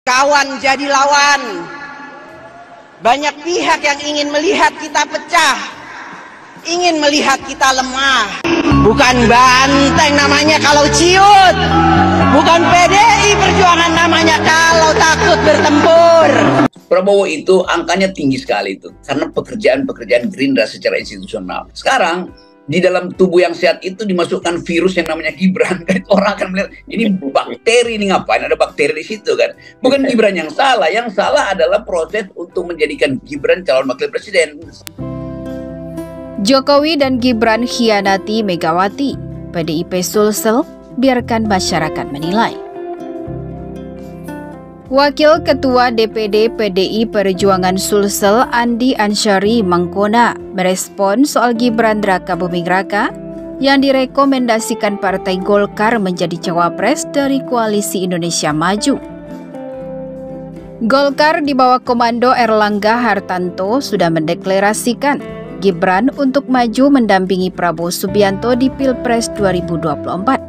Kawan jadi lawan. Banyak pihak yang ingin melihat kita pecah, ingin melihat kita lemah. Bukan banteng namanya kalau ciut, bukan PDI Perjuangan namanya kalau takut bertempur. Prabowo itu angkanya tinggi sekali itu karena pekerjaan-pekerjaan Gerindra secara institusional. Sekarang di dalam tubuh yang sehat itu dimasukkan virus yang namanya Gibran. Kan orang akan melihat ini bakteri, ini ngapain ada bakteri di situ kan? Bukan Gibran yang salah adalah proses untuk menjadikan Gibran calon wakil presiden. Jokowi dan Gibran khianati Megawati. PDIP Sulsel, biarkan masyarakat menilai. Wakil Ketua DPD PDI Perjuangan Sulsel Andi Ansyari Mangkona merespon soal Gibran Raka Buming Raka yang direkomendasikan Partai Golkar menjadi cawapres dari Koalisi Indonesia Maju. Golkar di bawah komando Erlangga Hartanto sudah mendeklarasikan Gibran untuk maju mendampingi Prabowo Subianto di Pilpres 2024.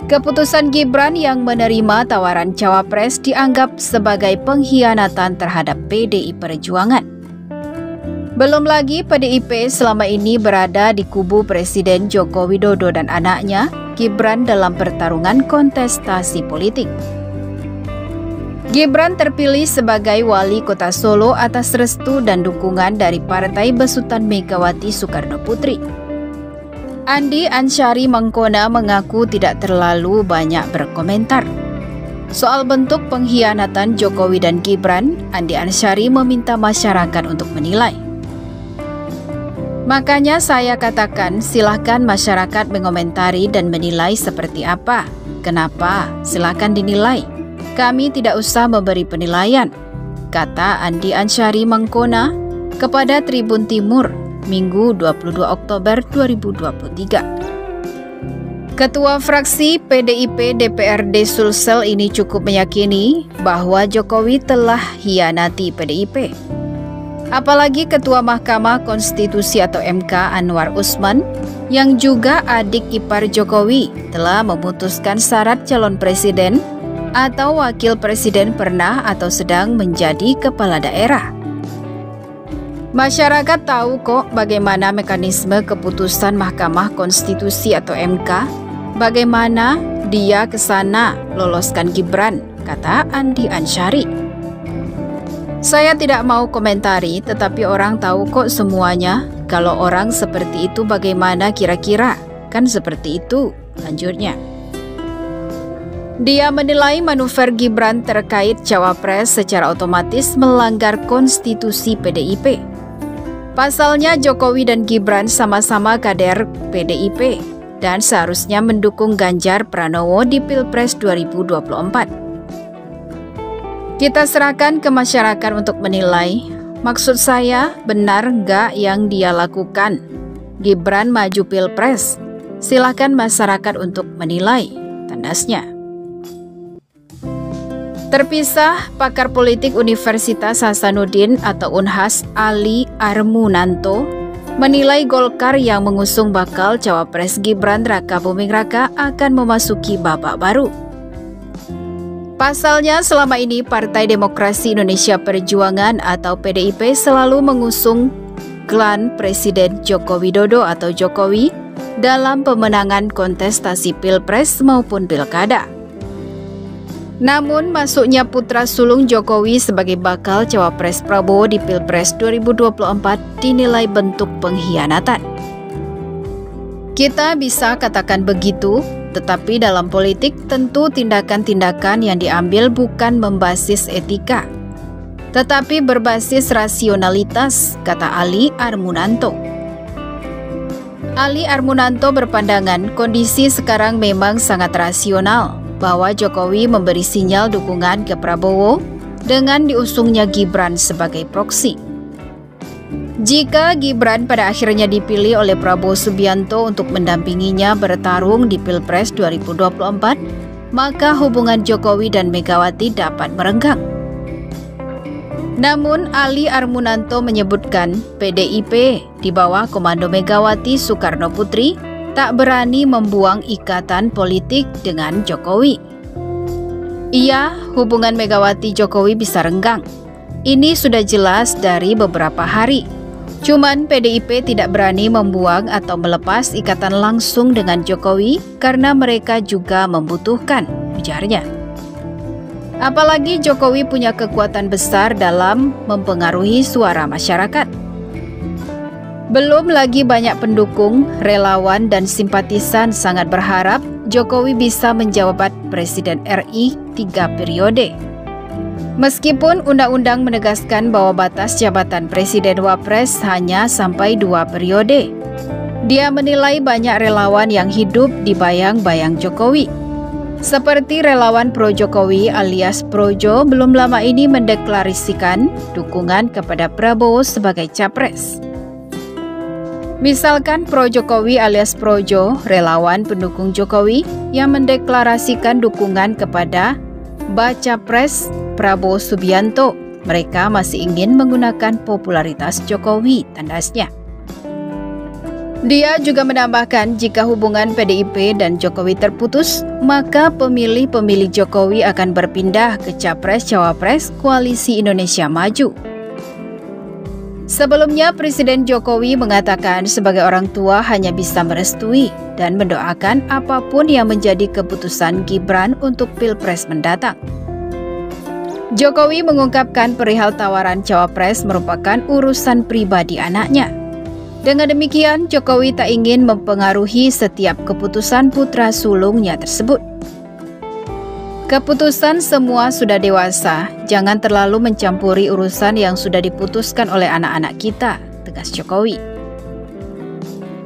Keputusan Gibran yang menerima tawaran cawapres dianggap sebagai pengkhianatan terhadap PDI Perjuangan. Belum lagi PDIP selama ini berada di kubu Presiden Joko Widodo dan anaknya, Gibran dalam pertarungan kontestasi politik. Gibran terpilih sebagai wali kota Solo atas restu dan dukungan dari Partai Besutan Megawati Soekarno Putri. Andi Ansyari Mangkona mengaku tidak terlalu banyak berkomentar. Soal bentuk pengkhianatan Jokowi dan Gibran, Andi Ansyari meminta masyarakat untuk menilai. Makanya saya katakan silahkan masyarakat mengomentari dan menilai seperti apa. Kenapa? Silahkan dinilai. Kami tidak usah memberi penilaian, kata Andi Ansyari Mangkona kepada Tribun Timur, Minggu 22 Oktober 2023. Ketua fraksi PDIP DPRD Sulsel ini cukup meyakini bahwa Jokowi telah hianati PDIP. Apalagi Ketua Mahkamah Konstitusi atau MK Anwar Usman yang juga adik ipar Jokowi telah memutuskan syarat calon presiden atau wakil presiden pernah atau sedang menjadi kepala daerah. Masyarakat tahu kok bagaimana mekanisme keputusan Mahkamah Konstitusi atau MK, bagaimana dia ke sana loloskan Gibran, kata Andi Ansyari. Saya tidak mau komentari, tetapi orang tahu kok semuanya. Kalau orang seperti itu bagaimana kira-kira? Kan seperti itu, lanjutnya. Dia menilai manuver Gibran terkait cawapres secara otomatis melanggar konstitusi PDIP. Pasalnya Jokowi dan Gibran sama-sama kader PDIP dan seharusnya mendukung Ganjar Pranowo di Pilpres 2024. Kita serahkan ke masyarakat untuk menilai. Maksud saya, benar nggak yang dia lakukan? Gibran maju Pilpres. Silakan masyarakat untuk menilai, tandasnya. Terpisah, pakar politik Universitas Hasanuddin atau Unhas Ali Armunanto menilai Golkar yang mengusung bakal cawapres Gibran Raka Buming Raka akan memasuki babak baru. Pasalnya selama ini Partai Demokrasi Indonesia Perjuangan atau PDIP selalu mengusung klan Presiden Joko Widodo atau Jokowi dalam pemenangan kontestasi Pilpres maupun Pilkada. Namun masuknya putra sulung Jokowi sebagai bakal cawapres Prabowo di Pilpres 2024 dinilai bentuk pengkhianatan. Kita bisa katakan begitu, tetapi dalam politik tentu tindakan-tindakan yang diambil bukan membasis etika, tetapi berbasis rasionalitas, kata Ali Armunanto. Ali Armunanto berpandangan kondisi sekarang memang sangat rasional, bahwa Jokowi memberi sinyal dukungan ke Prabowo dengan diusungnya Gibran sebagai proksi. Jika Gibran pada akhirnya dipilih oleh Prabowo Subianto untuk mendampinginya bertarung di Pilpres 2024, maka hubungan Jokowi dan Megawati dapat merenggang. Namun Ali Armunanto menyebutkan PDIP di bawah komando Megawati Soekarno Putri tak berani membuang ikatan politik dengan Jokowi. Iya, hubungan Megawati-Jokowi bisa renggang. Ini sudah jelas dari beberapa hari. Cuman PDIP tidak berani membuang atau melepas ikatan langsung dengan Jokowi karena mereka juga membutuhkan, ujarnya. Apalagi Jokowi punya kekuatan besar dalam mempengaruhi suara masyarakat. Belum lagi banyak pendukung, relawan, dan simpatisan sangat berharap Jokowi bisa menjabat Presiden RI 3 periode. Meskipun undang-undang menegaskan bahwa batas jabatan Presiden Wapres hanya sampai 2 periode. Dia menilai banyak relawan yang hidup di bayang-bayang Jokowi. Seperti relawan pro-Jokowi alias Projo belum lama ini mendeklarasikan dukungan kepada Prabowo sebagai capres. Misalkan pro-Jokowi alias Projo, relawan pendukung Jokowi yang mendeklarasikan dukungan kepada Baca Pres Prabowo Subianto. Mereka masih ingin menggunakan popularitas Jokowi, tandasnya. Dia juga menambahkan jika hubungan PDIP dan Jokowi terputus, maka pemilih-pemilih Jokowi akan berpindah ke Capres-Cawapres Koalisi Indonesia Maju. Sebelumnya, Presiden Jokowi mengatakan sebagai orang tua hanya bisa merestui dan mendoakan apapun yang menjadi keputusan Gibran untuk Pilpres mendatang. Jokowi mengungkapkan perihal tawaran cawapres merupakan urusan pribadi anaknya. Dengan demikian, Jokowi tak ingin mempengaruhi setiap keputusan putra sulungnya tersebut. Keputusan semua sudah dewasa, jangan terlalu mencampuri urusan yang sudah diputuskan oleh anak-anak kita, tegas Jokowi.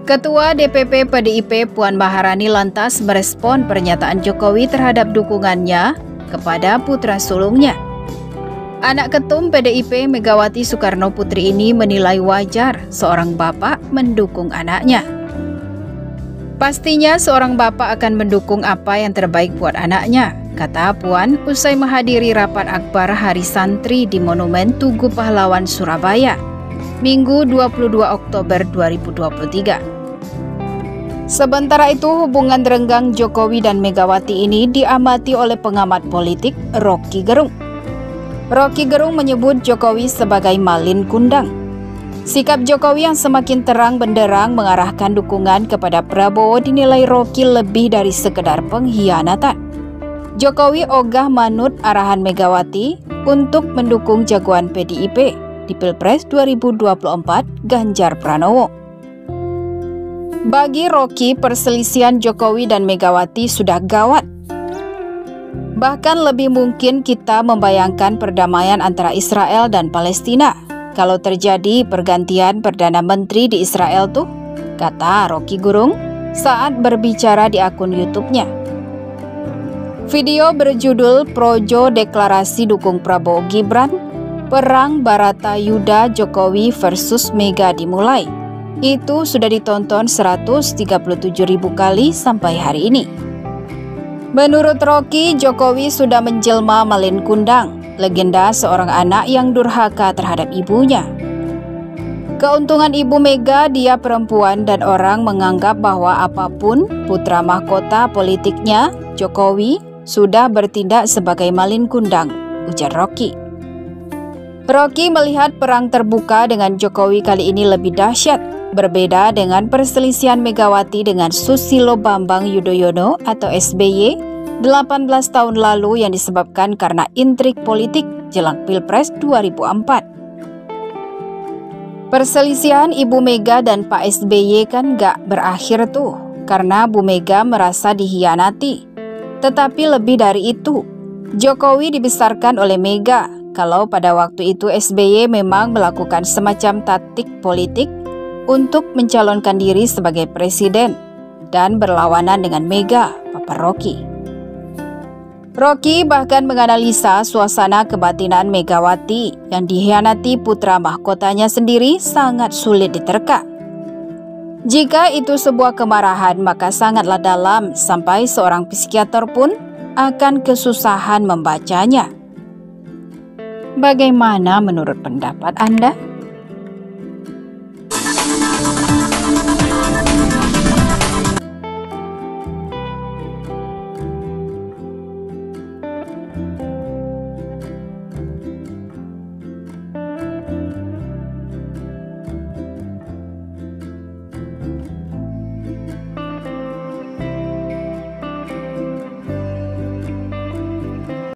Ketua DPP PDIP Puan Maharani lantas merespon pernyataan Jokowi terhadap dukungannya kepada putra sulungnya. Anak ketum PDIP Megawati Soekarno Putri ini menilai wajar seorang bapak mendukung anaknya. Pastinya seorang bapak akan mendukung apa yang terbaik buat anaknya, kata Puan usai menghadiri rapat akbar Hari Santri di Monumen Tugu Pahlawan Surabaya, Minggu 22 Oktober 2023. Sementara itu, hubungan renggang Jokowi dan Megawati ini diamati oleh pengamat politik Rocky Gerung. Rocky Gerung menyebut Jokowi sebagai malin kundang. Sikap Jokowi yang semakin terang benderang mengarahkan dukungan kepada Prabowo dinilai Rocky lebih dari sekedar pengkhianatan. Jokowi ogah manut arahan Megawati untuk mendukung jagoan PDIP di Pilpres 2024 Ganjar Pranowo. Bagi Rocky, perselisihan Jokowi dan Megawati sudah gawat. Bahkan lebih mungkin kita membayangkan perdamaian antara Israel dan Palestina kalau terjadi pergantian Perdana Menteri di Israel tuh, kata Rocky Gerung saat berbicara di akun YouTube-nya. Video berjudul Projo Deklarasi Dukung Prabowo Gibran, Perang Baratayuda Jokowi versus Mega dimulai. Itu sudah ditonton 137.000 kali sampai hari ini. Menurut Rocky, Jokowi sudah menjelma malin kundang, legenda seorang anak yang durhaka terhadap ibunya. Keuntungan ibu Mega, dia perempuan dan orang menganggap bahwa apapun putra mahkota politiknya, Jokowi sudah bertindak sebagai malin kundang, ujar Rocky. Rocky melihat perang terbuka dengan Jokowi kali ini lebih dahsyat, berbeda dengan perselisihan Megawati dengan Susilo Bambang Yudhoyono atau SBY 18 tahun lalu yang disebabkan karena intrik politik jelang Pilpres 2004. Perselisihan Ibu Mega dan Pak SBY kan gak berakhir tuh, karena Bu Mega merasa dihianati. Tetapi lebih dari itu, Jokowi dibesarkan oleh Mega. Kalau pada waktu itu SBY memang melakukan semacam taktik politik untuk mencalonkan diri sebagai presiden dan berlawanan dengan Mega, paparan Rocky. Rocky bahkan menganalisa suasana kebatinan Megawati yang dikhianati putra mahkotanya sendiri sangat sulit diterka. Jika itu sebuah kemarahan, maka sangatlah dalam sampai seorang psikiater pun akan kesusahan membacanya. Bagaimana menurut pendapat Anda?